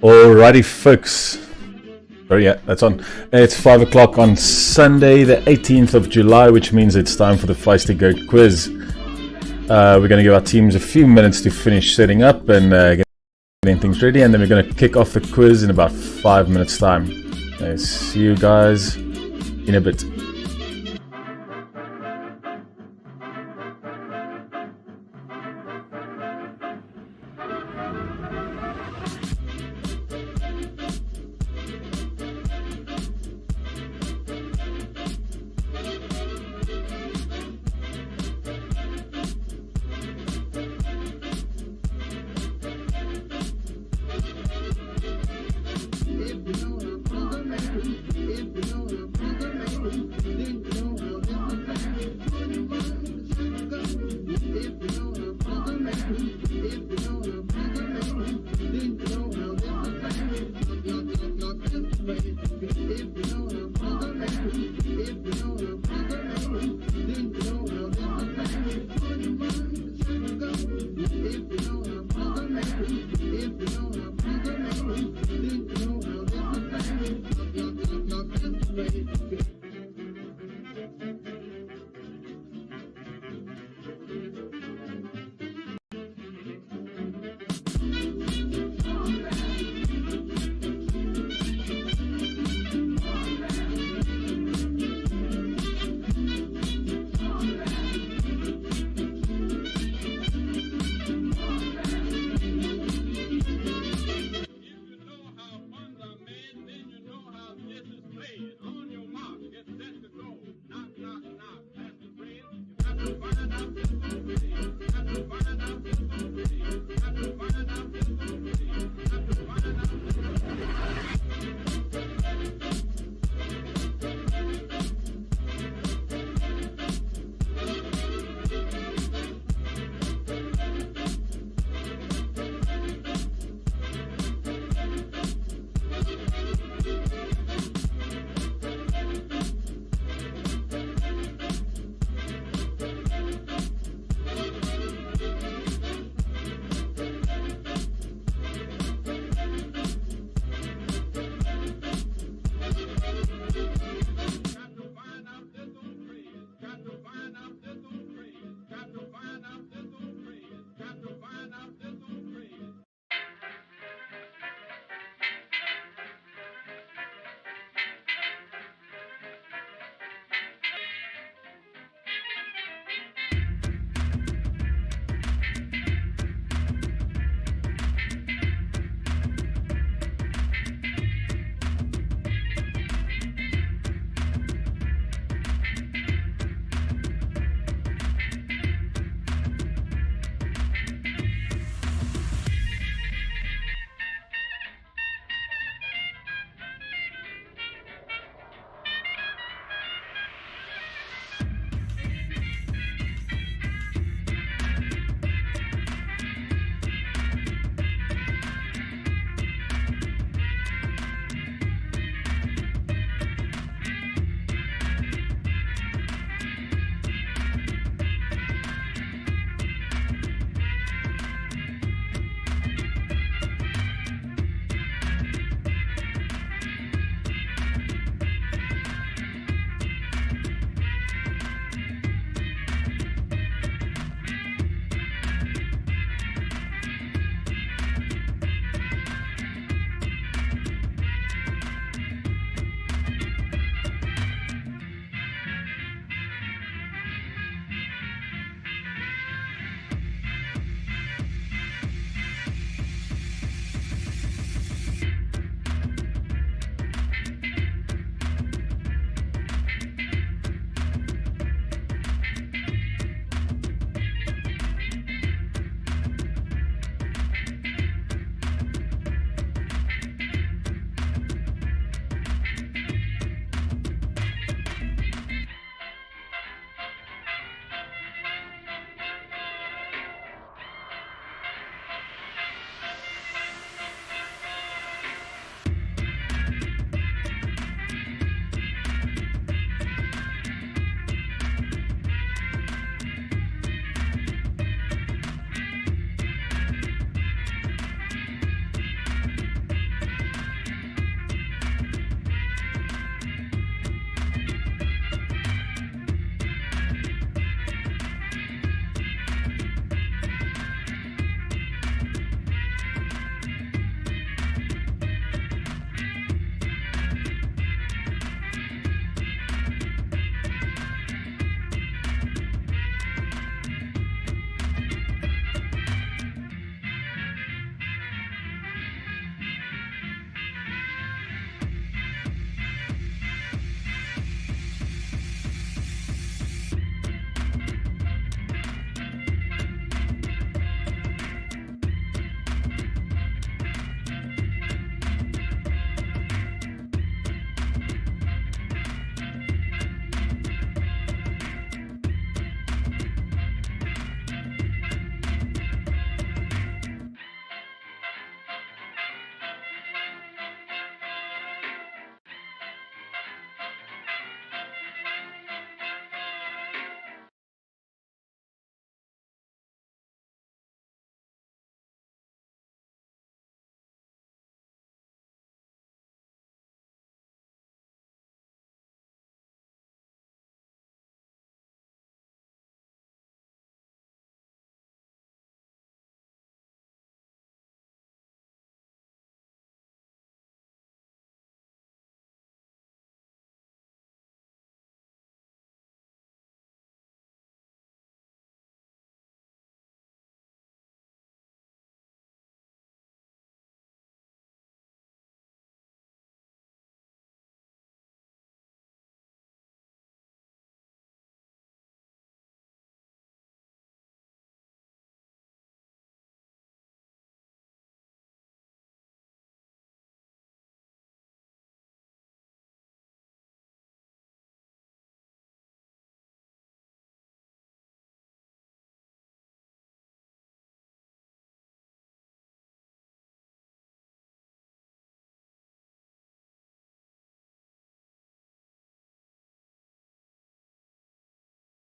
Alrighty, folks. Oh yeah, that's on. It's 5 o'clock on Sunday, the 18th of July, which means it's time for the Feisty Goat quiz. We're going to give our teams a few minutes to finish setting up and getting things ready, and then we're going to kick off the quiz in about 5 minutes' time. See you guys in a bit.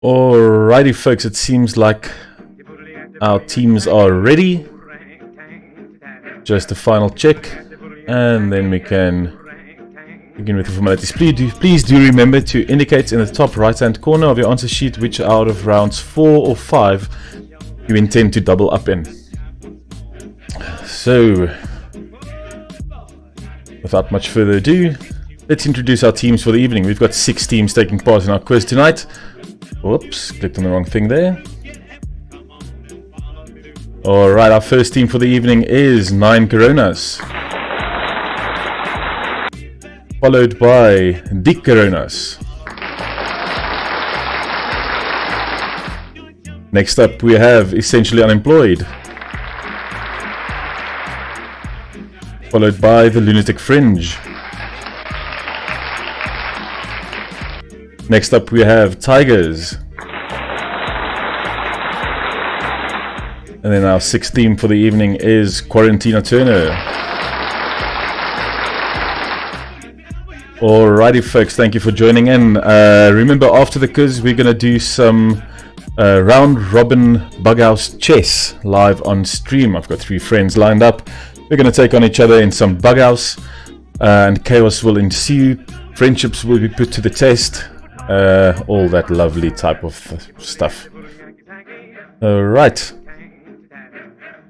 Alrighty folks, it seems like our teams are ready. Just a final check and then we can begin with the formalities. Please do remember to indicate in the top right hand corner of your answer sheet which out of rounds 4 or 5 you intend to double up in. So, without much further ado, let's introduce our teams for the evening. We've got 6 teams taking part in our quiz tonight. Whoops, clicked on the wrong thing there. Alright, our first team for the evening is 9 Coronas. Followed by Dick Coronas. Next up we have Essentially Unemployed. Followed by the Lunatic Fringe. Next up we have Tigers. And then our 6th team for the evening is Quarantina Turner. Alrighty folks, thank you for joining in. Remember, after the quiz we're going to do some round robin bughouse chess live on stream. I've got 3 friends lined up. We're going to take on each other in some bughouse and chaos will ensue. Friendships will be put to the test. All that lovely type of stuff. Alright.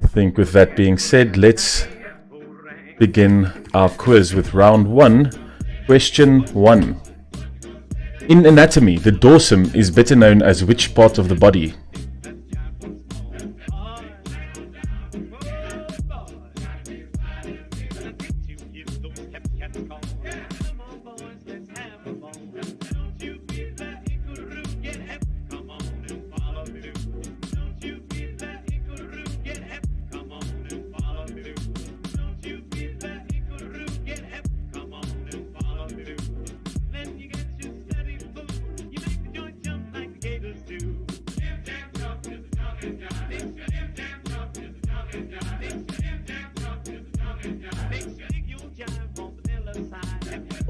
I think with that being said, let's begin our quiz with round 1. Question 1. In anatomy, the dorsum is better known as which part of the body?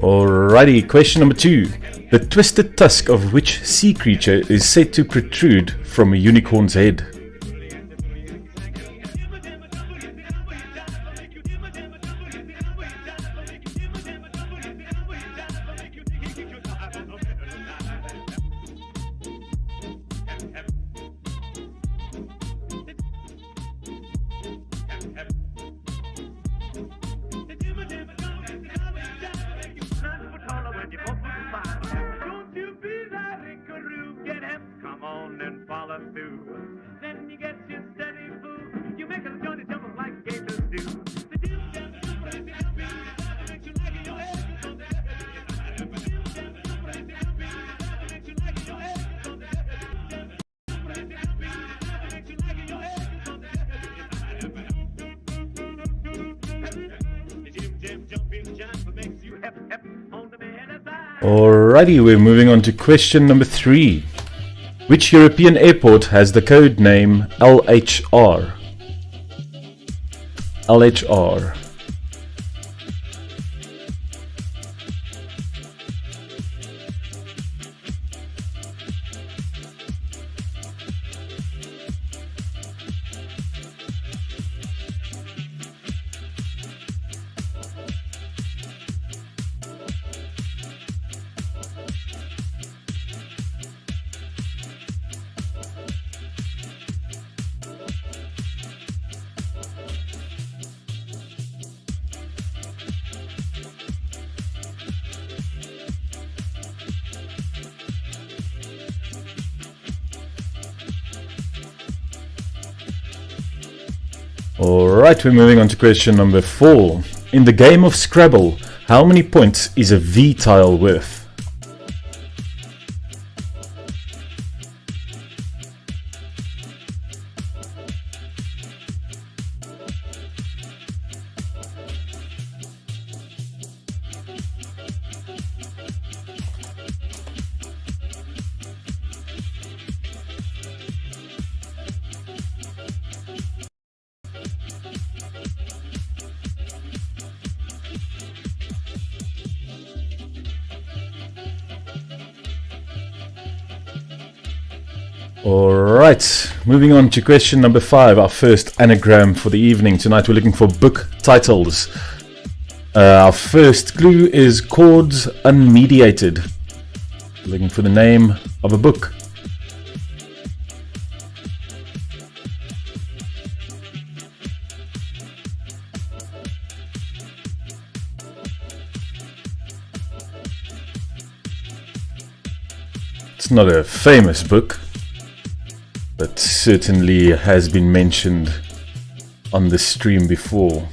Alrighty, question number 2. The twisted tusk of which sea creature is said to protrude from a unicorn's head? Alrighty, we're moving on to question number 3. Which European airport has the code name LHR? LHR. Alright, we're moving on to question number 4. In the game of Scrabble, how many points is a V tile worth? Alright, moving on to question number 5, our first anagram for the evening. Tonight we're looking for book titles. Our first clue is Chords Unmediated. Looking for the name of a book. It's not a famous book, but certainly has been mentioned on the stream before.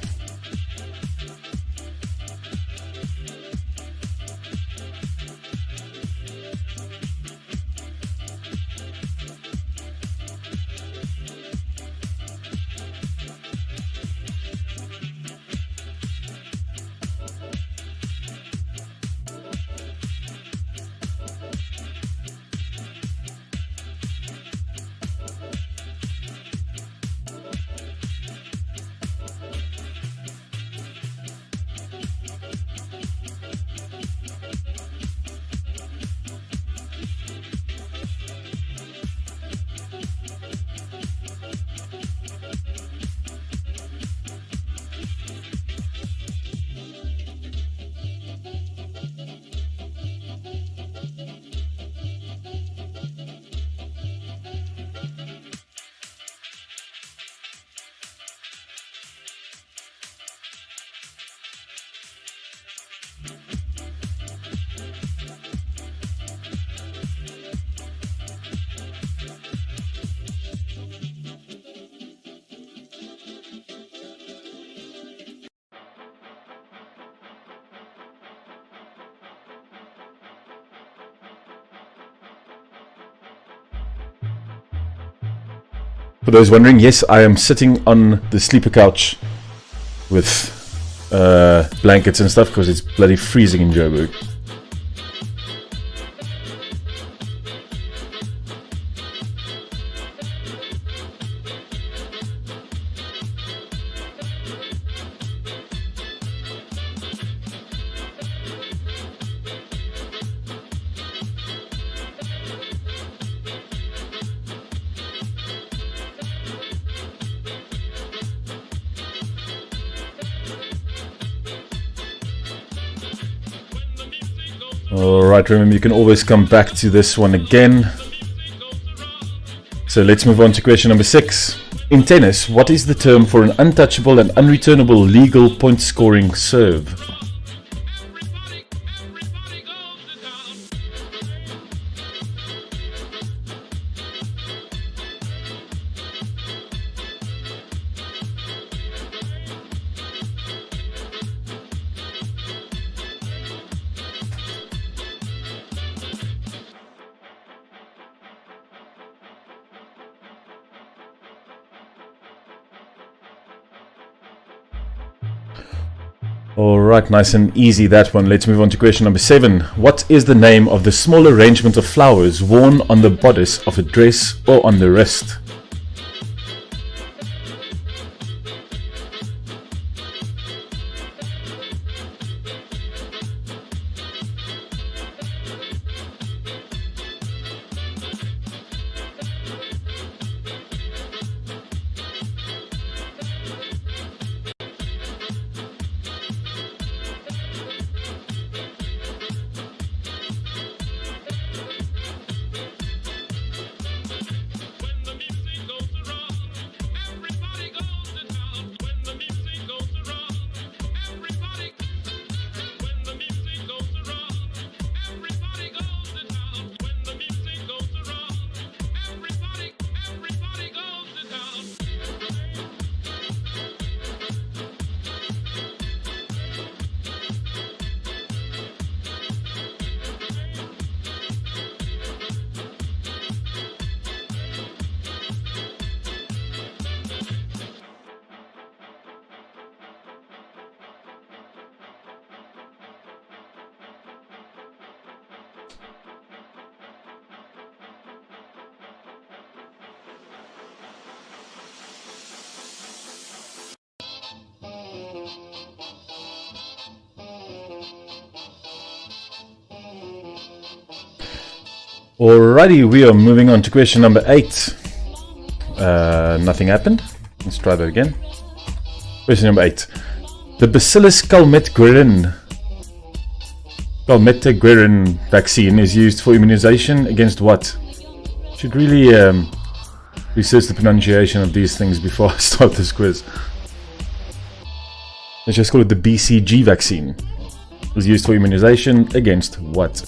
For those wondering, yes, I am sitting on the sleeper couch with blankets and stuff because it's bloody freezing in Joburg. Alright, remember you can always come back to this one again. So let's move on to question number 6. In tennis, what is the term for an untouchable and unreturnable legal point scoring serve? Alright, nice and easy that one. Let's move on to question number 7. What is the name of the small arrangement of flowers worn on the bodice of a dress or on the wrist? Alrighty, we are moving on to question number 8. Nothing happened. Let's try that again. Question number 8. The Bacillus calmette-guerin vaccine is used for immunization against what? Should really research the pronunciation of these things before I start this quiz. Let's just call it the BCG vaccine. It was used for immunization against what?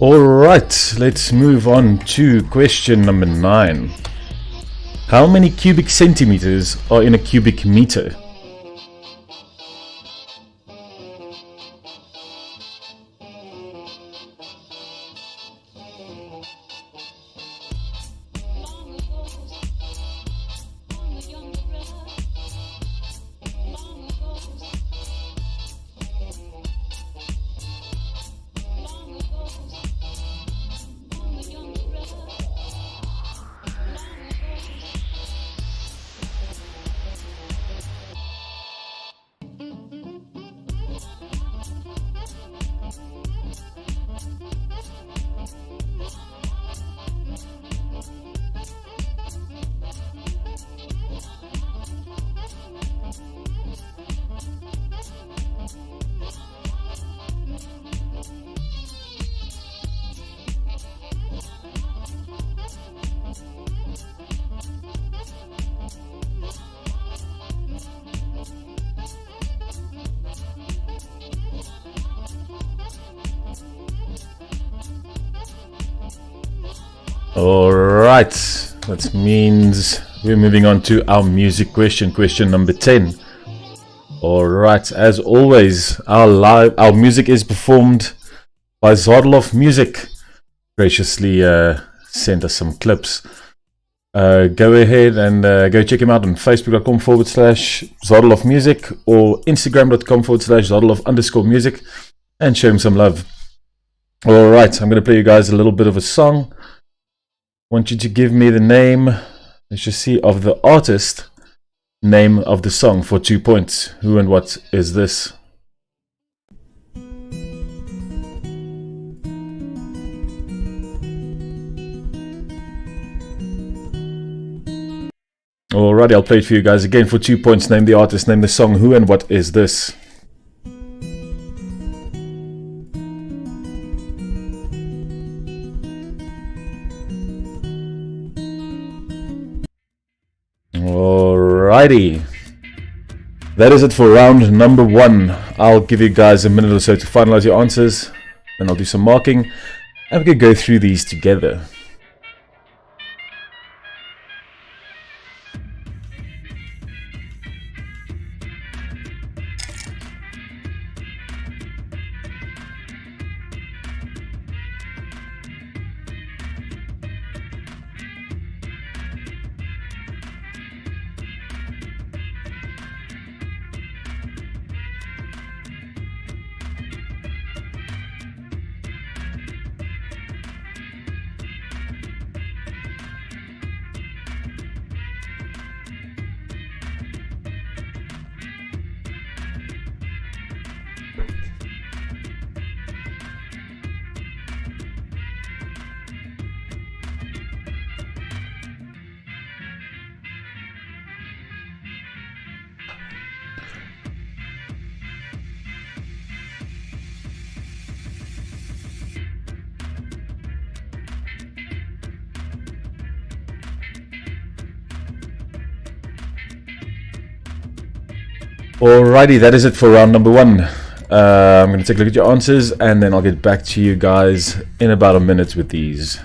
Alright, let's move on to question number 9. How many cubic centimeters are in a cubic meter? Alright, that means we're moving on to our music question number 10. Alright, as always, our music is performed by Zadelhof Music. Graciously sent us some clips. Go ahead and go check him out on facebook.com/Zadelhof Music or instagram.com/Zadelhof_music and show him some love. Alright, I'm going to play you guys a little bit of a song. Want you to give me the name, let's just see, of the artist, name of the song for 2 points. Who and what is this? Alrighty, I'll play it for you guys again for 2 points. Name the artist, name the song. Who and what is this? Alrighty, that is it for round number 1. I'll give you guys a minute or so to finalize your answers, then I'll do some marking and we can go through these together. Alrighty, that is it for round number 1. I'm going to take a look at your answers and then I'll get back to you guys in about a minute with these.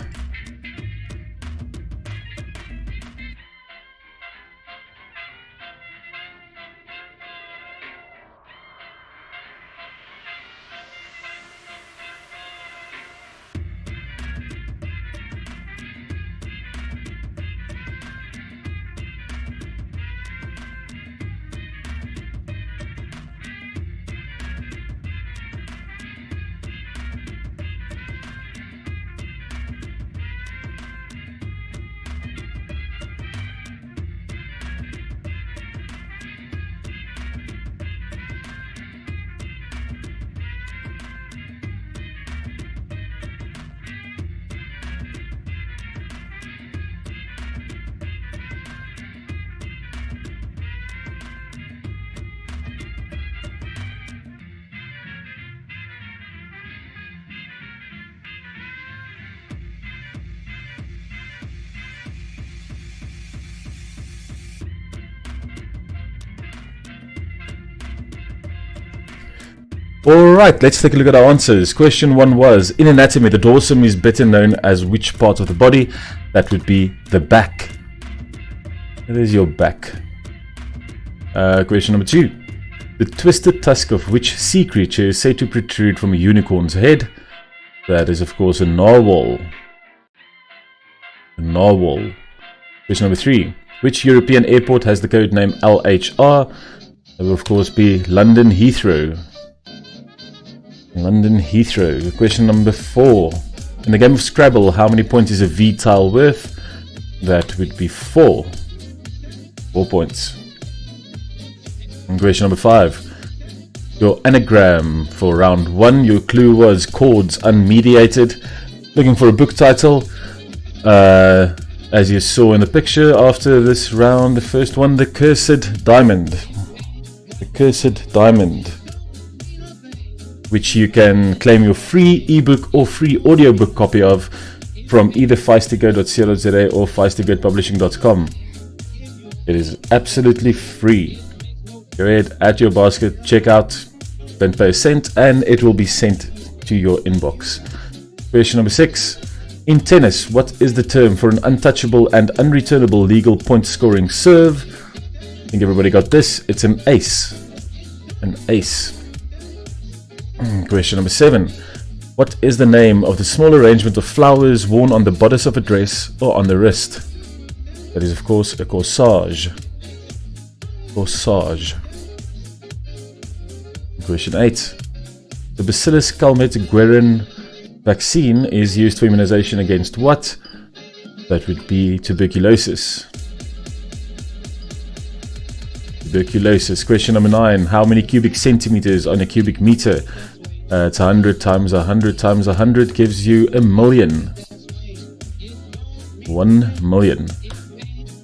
Alright, let's take a look at our answers. Question 1 was, in anatomy, the dorsum is better known as which part of the body? That would be the back. There's your back. Question number 2. The twisted tusk of which sea creature is said to protrude from a unicorn's head? That is, of course, a narwhal. A narwhal. Question number 3. Which European airport has the code name LHR? That will, of course, be London Heathrow. London Heathrow. Question number 4. In the game of Scrabble, how many points is a V tile worth? That would be 4. 4 points. And question number 5. Your anagram for round 1, your clue was chords unmediated. Looking for a book title. As you saw in the picture after this round, the first one, The Cursed Diamond. The Cursed Diamond, which you can claim your free ebook or free audiobook copy of from either feistygo.co.za or feistygopublishing.com. It is absolutely free. Go ahead, add to your basket, check out, don't pay a cent, and it will be sent to your inbox. Question number 6. In tennis, what is the term for an untouchable and unreturnable legal point scoring serve? I think everybody got this. It's an ace. An ace. Question number 7. What is the name of the small arrangement of flowers worn on the bodice of a dress or on the wrist? That is, of course, a corsage. Corsage. Question 8. The Bacillus calmette-guerin vaccine is used for immunization against what? That would be tuberculosis. Tuberculosis. Question number 9. How many cubic centimeters on a cubic meter? It's 100 times 100 times 100 gives you a million. 1 million.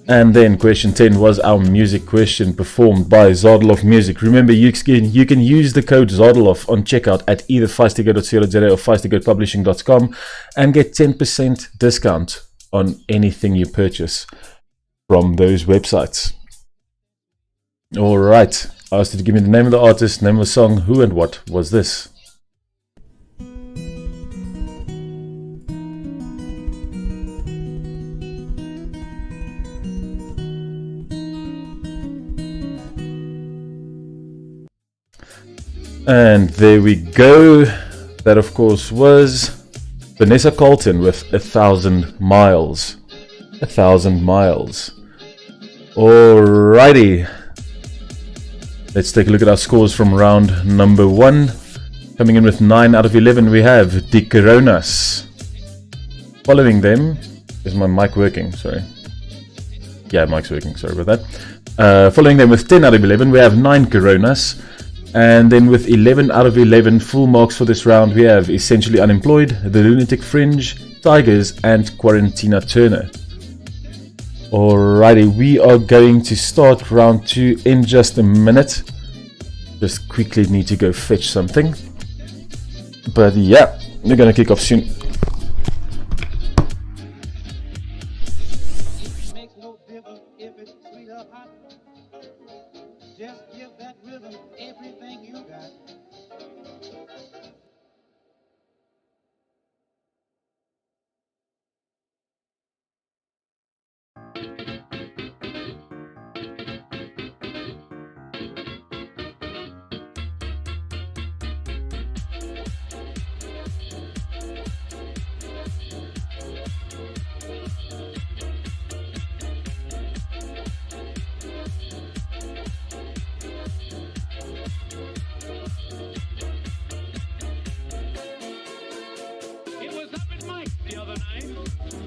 And then question 10 was our music question performed by Zadeloff Music. Remember, you can use the code Zadeloff on checkout at either feistygo.co.za or feistygopublishing.com and get 10% discount on anything you purchase from those websites. Alright, I asked you to give me the name of the artist, name of the song, who and what was this? And there we go. That, of course, was Vanessa Carlton with 1,000 Miles. 1,000 Miles. Alrighty. Let's take a look at our scores from round number 1. Coming in with 9 out of 11, we have Die Coronas. Following them, is my mic working? Sorry. Yeah, mic's working. Sorry about that. Following them with 10 out of 11, we have 9 Coronas. And then with 11 out of 11 full marks for this round, we have Essentially Unemployed, The Lunatic Fringe, Tigers, and Quarantina Turner. Alrighty, we are going to start round 2 in just a minute. Just quickly need to go fetch something. But yeah, we're going to kick off soon. Makes no difference if it's sweet or hot. Just give that rhythm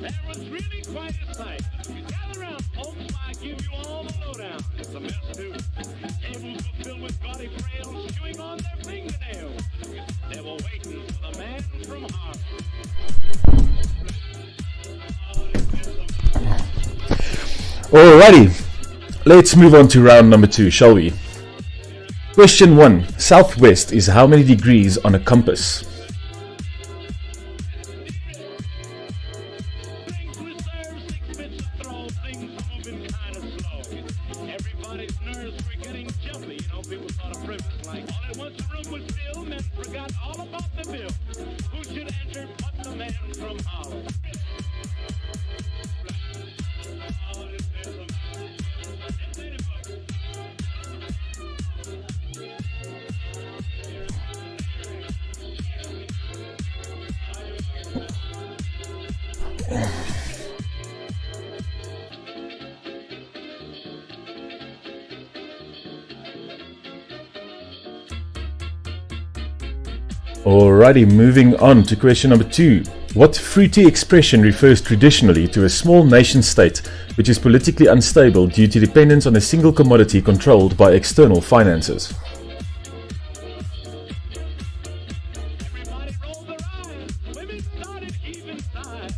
There was really quite a sight. Gather round, folks, I give you all the lowdown. It's a mess, too. Tables were filled with gaudy frails chewing on their fingernails. They were waiting for the man from Harvard. Alrighty, let's move on to round number 2, shall we? Question 1. Southwest is how many degrees on a compass? Alrighty, moving on to question number 2. What fruity expression refers traditionally to a small nation-state which is politically unstable due to dependence on a single commodity controlled by external finances? Everybody rolled their eyes. Women started heaving sighs.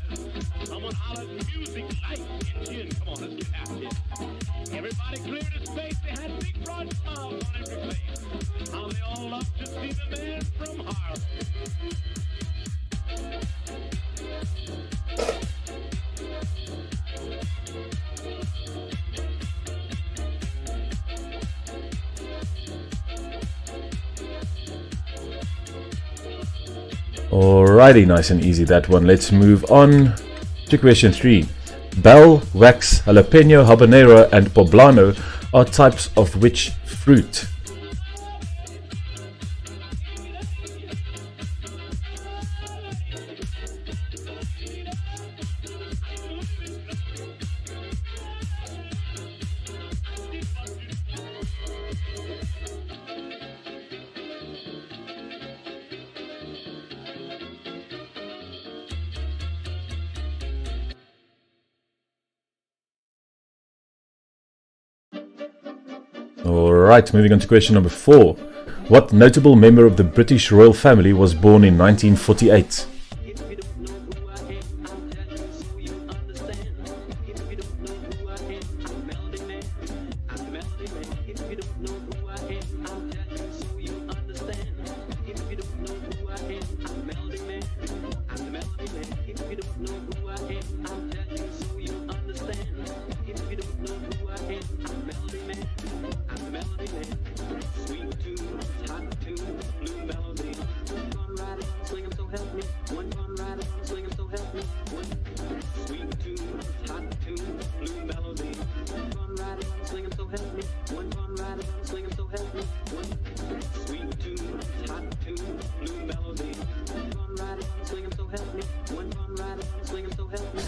Someone hollered music, light, and gin. Come on, let's get out here. Everybody cleared his space. They had big broad smiles on every face. How they all loved to see the man from Harvard. Alrighty, nice and easy that one. Let's move on to question 3. Bell, wax, jalapeno, habanero, and poblano are types of which fruit? Alright, moving on to question number 4. What notable member of the British royal family was born in 1948?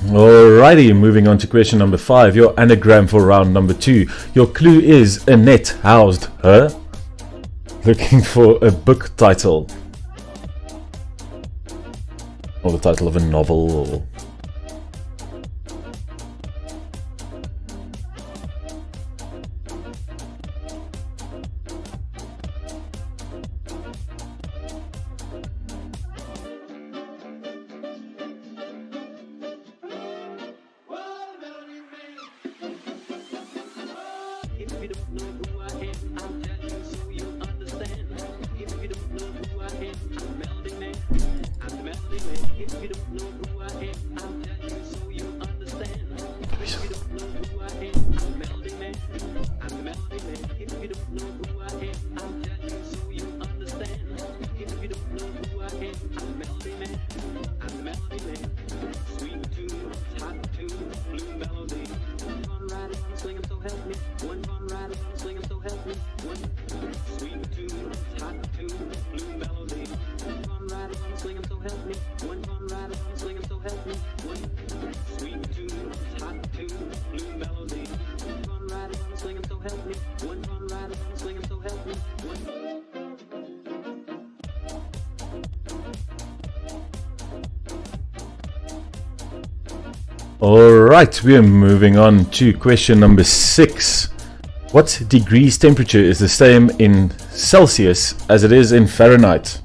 Alrighty, moving on to question number 5, your anagram for round number 2. Your clue is Annette housed her. Looking for a book title. Or the title of a novel or... Alright, we are moving on to question number 6. What degrees temperature is the same in Celsius as it is in Fahrenheit?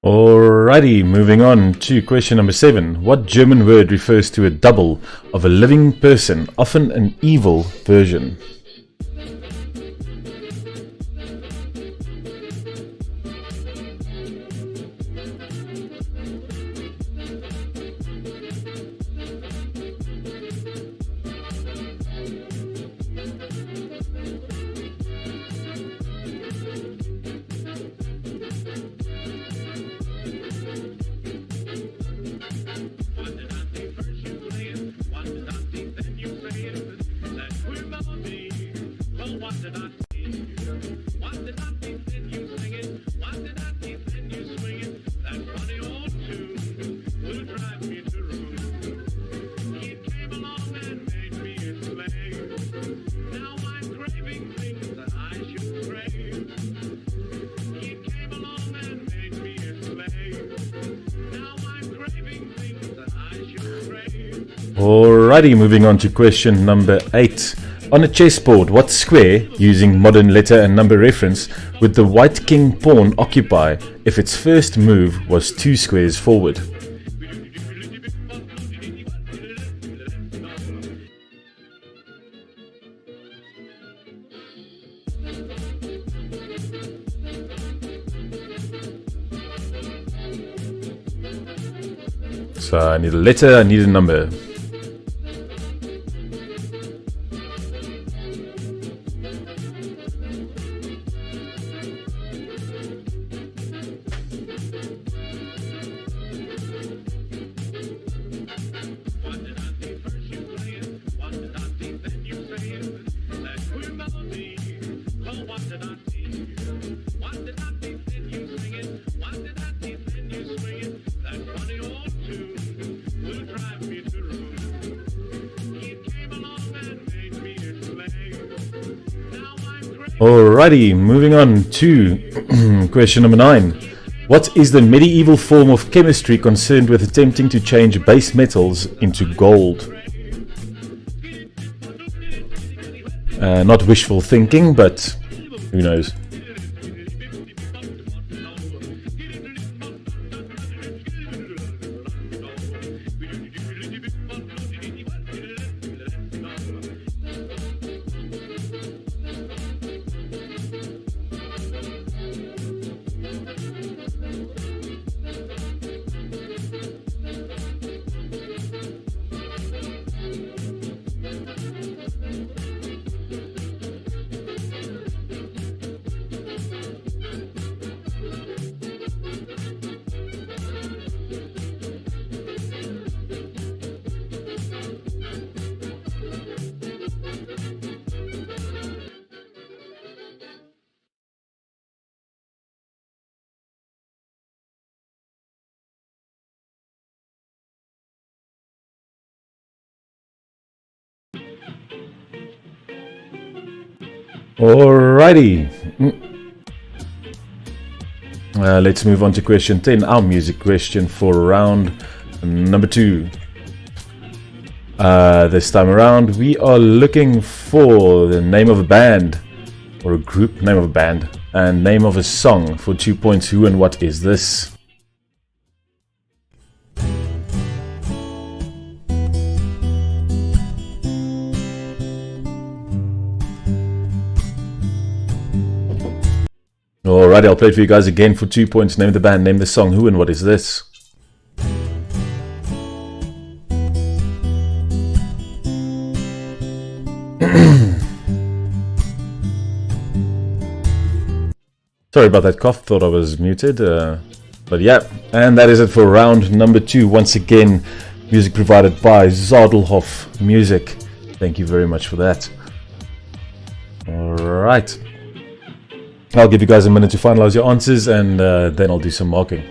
Alrighty, moving on to question number 7. What German word refers to a double of a living person, often an evil version? Alrighty, moving on to question number 8. On a chessboard, what square, using modern letter and number reference, would the white king pawn occupy if its first move was 2 squares forward? So I need a letter, I need a number. Alrighty, moving on to question number 9. What is the medieval form of chemistry concerned with attempting to change base metals into gold? Not wishful thinking, but who knows? Alrighty. Let's move on to question 10, our music question for round number 2. This time around, we are looking for the name of a band, or a group, name of a band, and name of a song for 2 points. Who and what is this? Alright, I'll play it for you guys again for 2 points. Name the band, name the song, who and what is this? Sorry about that cough, thought I was muted. But yeah, and that is it for round number 2. Once again, music provided by Zadelhof Music. Thank you very much for that. Alright. I'll give you guys a minute to finalize your answers, and then I'll do some marking.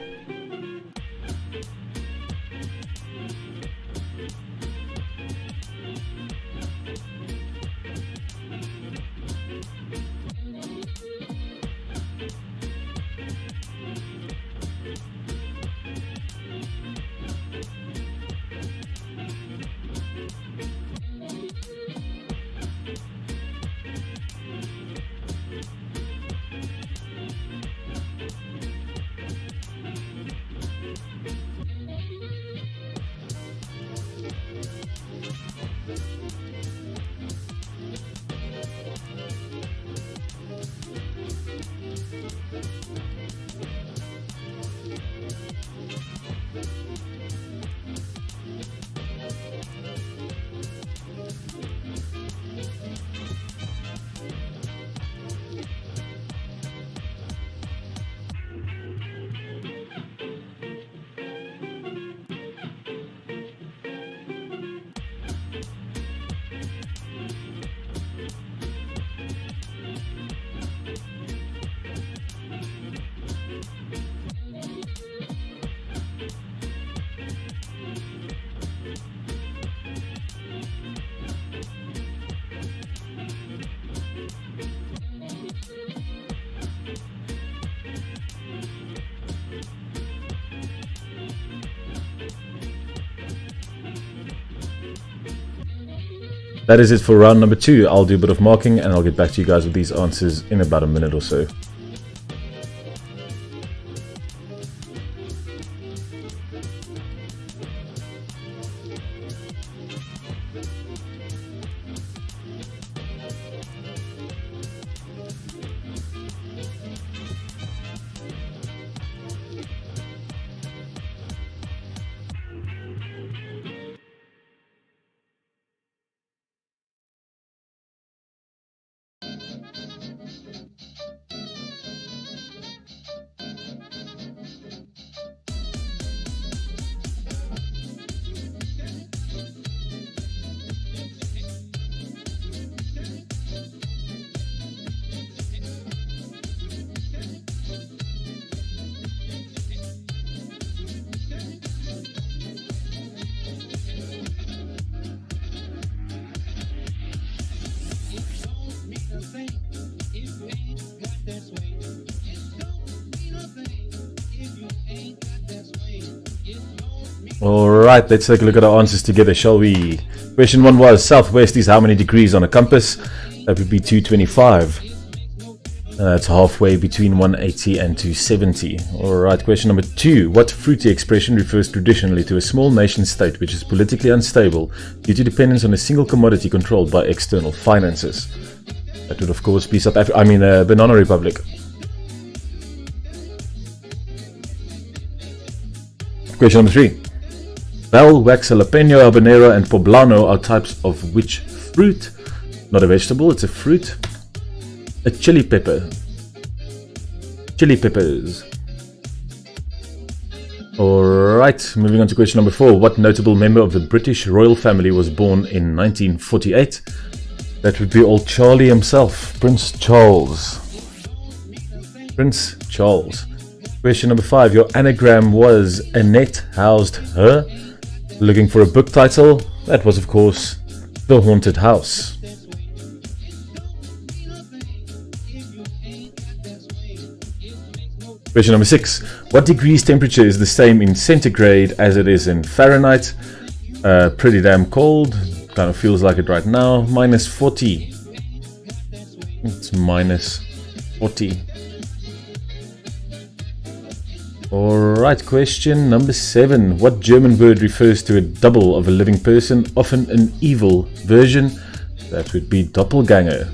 That is it for round number 2. I'll do a bit of marking and I'll get back to you guys with these answers in about a minute or so. Alright, let's take a look at our answers together, shall we? Question 1 was, southwest is how many degrees on a compass? That would be 225. It's halfway between 180 and 270. Alright, question number 2. What fruity expression refers traditionally to a small nation state which is politically unstable due to dependence on a single commodity controlled by external finances? That would of course be Banana Republic. Question number 3. Bell, wax, jalapeno, habanero, and poblano are types of which fruit? Not a vegetable, it's a fruit. A chili pepper. Chili peppers. Alright, moving on to question number 4. What notable member of the British royal family was born in 1948? That would be old Charlie himself, Prince Charles. Prince Charles. Question number 5. Your anagram was Annette housed her. Looking for a book title? That was, of course, The Haunted House. Question number 6. What degrees temperature is the same in centigrade as it is in Fahrenheit? Pretty damn cold. Kind of feels like it right now. Minus 40. It's minus 40. Alright, question number 7. What German word refers to a double of a living person, often an evil version? That would be doppelganger.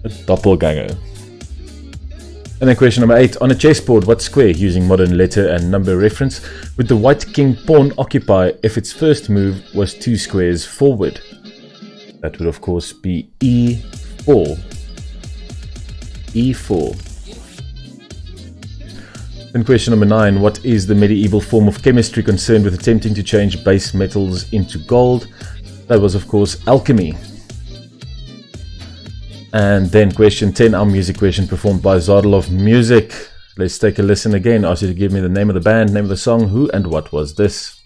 A doppelganger. And then question number 8. On a chessboard, what square, using modern letter and number reference, would the white king pawn occupy if its first move was 2 squares forward? That would of course be e4. e4. Then question number 9. What is the medieval form of chemistry concerned with attempting to change base metals into gold? That was of course alchemy. And then question 10, our music question performed by Zadel of Music. Let's take a listen again. Ask you to give me the name of the band, name of the song, who and what was this?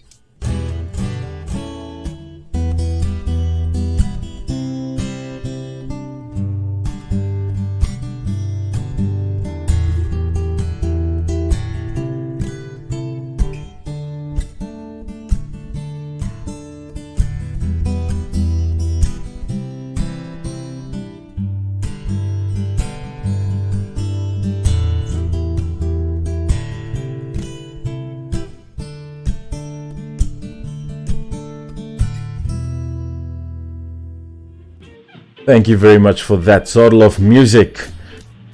Thank you very much for that, Zadel of Music.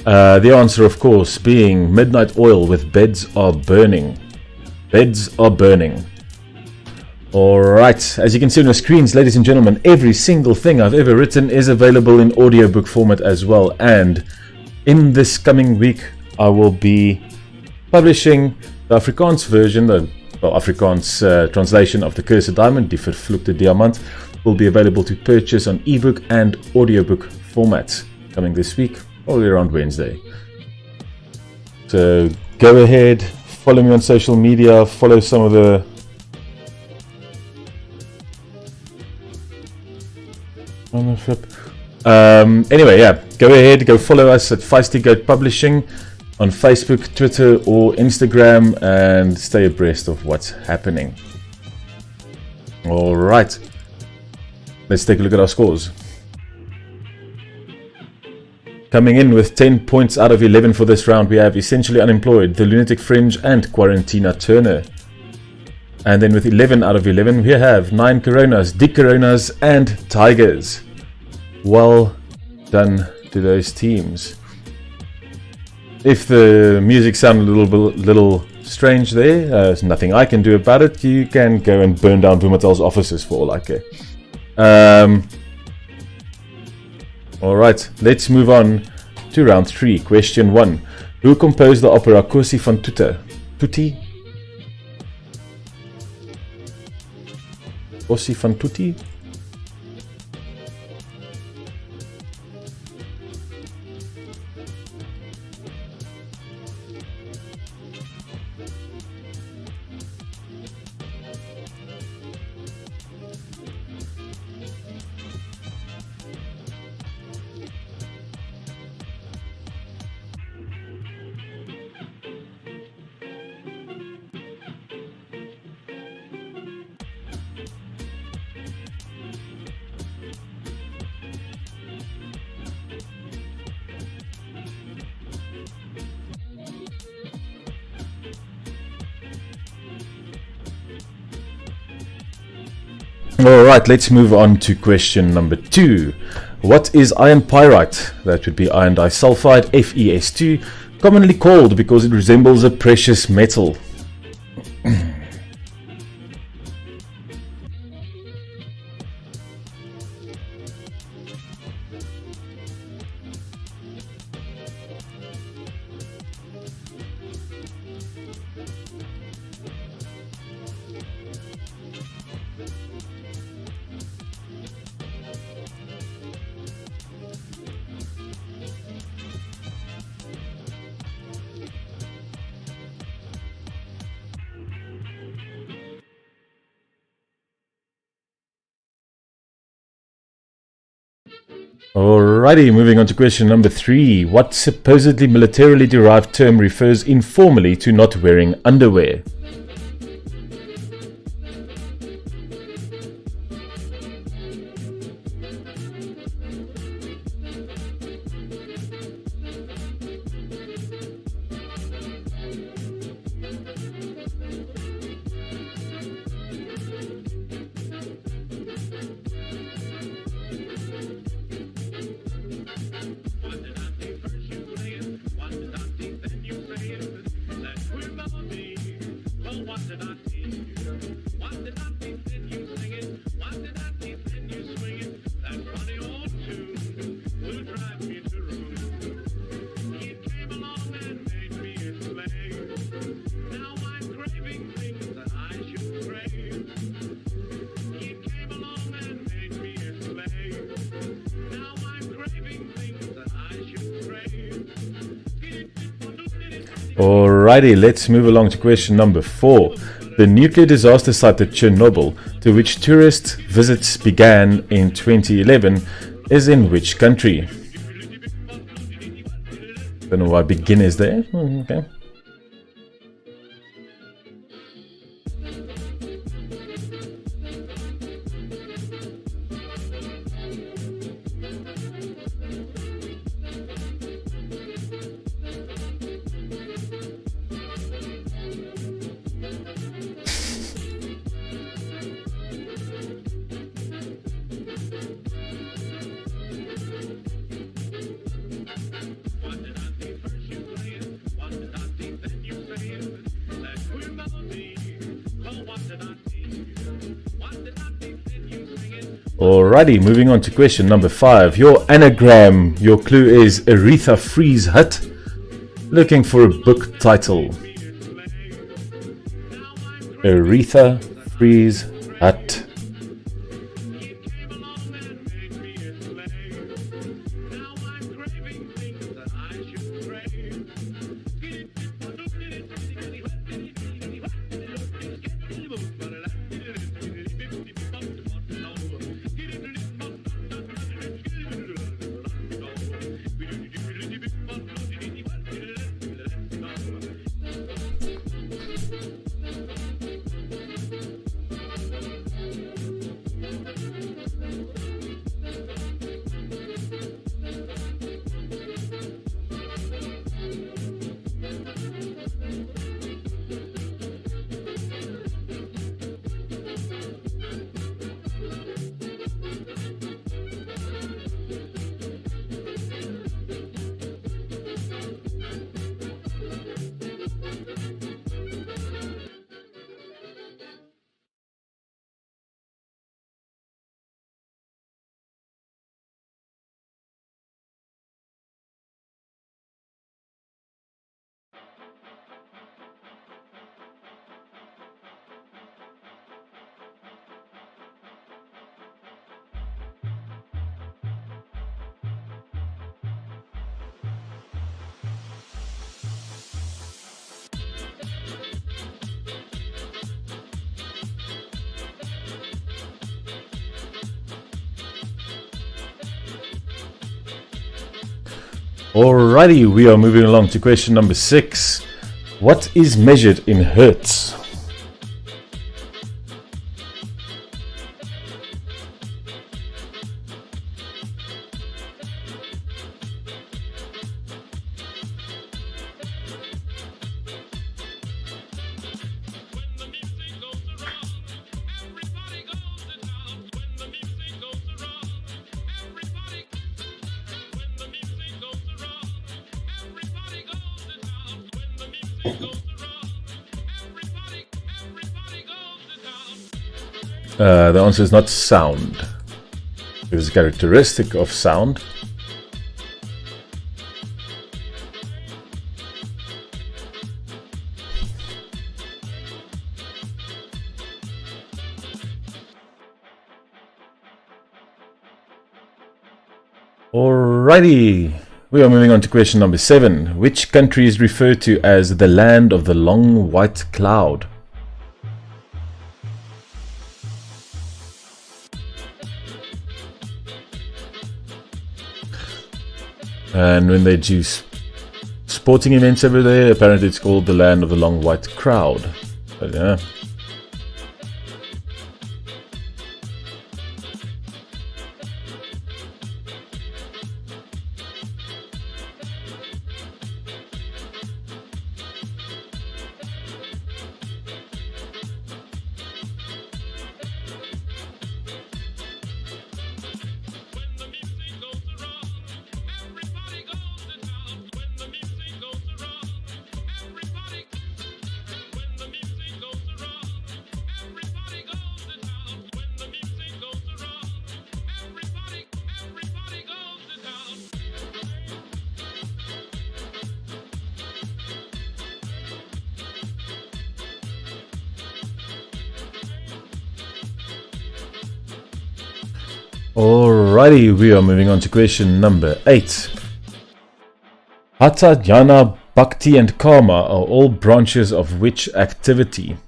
The answer, of course, being Midnight Oil with Beds Are Burning. Beds Are Burning. Alright, as you can see on your screens, ladies and gentlemen, every single thing I've ever written is available in audiobook format as well. And in this coming week, I will be publishing the Afrikaans version, the Afrikaans translation of The Cursed Diamond, Die Vervloekte Diamant, will be available to purchase on ebook and audiobook formats coming this week, probably around Wednesday. So go ahead, follow me on social media, follow some of the anyway, yeah, go ahead, go follow us at Feisty Goat Publishing on Facebook, Twitter or Instagram, and stay abreast of what's happening. Alright, let's take a look at our scores. Coming in with 10 points out of 11 for this round, we have Essentially Unemployed, The Lunatic Fringe and Quarantina Turner. And then with 11 out of 11, we have 9 Coronas, Dick Coronas and Tigers. Well done to those teams. If the music sounded a little strange there, there's nothing I can do about it. You can go and burn down Vumatal's offices for all I care. Alright, let's move on to round 3. Question 1. Who composed the opera Cosi van Tutte? Tutti? Cosi van Tutti? Alright, let's move on to question number 2. What is iron pyrite? That would be iron disulfide, FeS2, commonly called because it resembles a precious metal. Alrighty, moving on to question number 3. What supposedly militarily derived term refers informally to not wearing underwear? Alrighty, let's move along to question number 4. The nuclear disaster site at Chernobyl, to which tourist visits began in 2011, is in which country? Don't know why begin is there. Okay. Alrighty, moving on to question number 5. Your anagram, your clue is Aretha Freeze Hut. Looking for a book title. Aretha Freeze Hut. Alrighty, we are moving along to question number 6. What is measured in hertz? The answer is not sound. It is a characteristic of sound. Alrighty, we are moving on to question number 7. Which country is referred to as the land of the long white cloud? And when they do sporting events over there, apparently it's called the land of the long white crowd. But yeah. Alrighty, we are moving on to question number 8. Hatha, Jnana, Bhakti and Karma are all branches of which activity?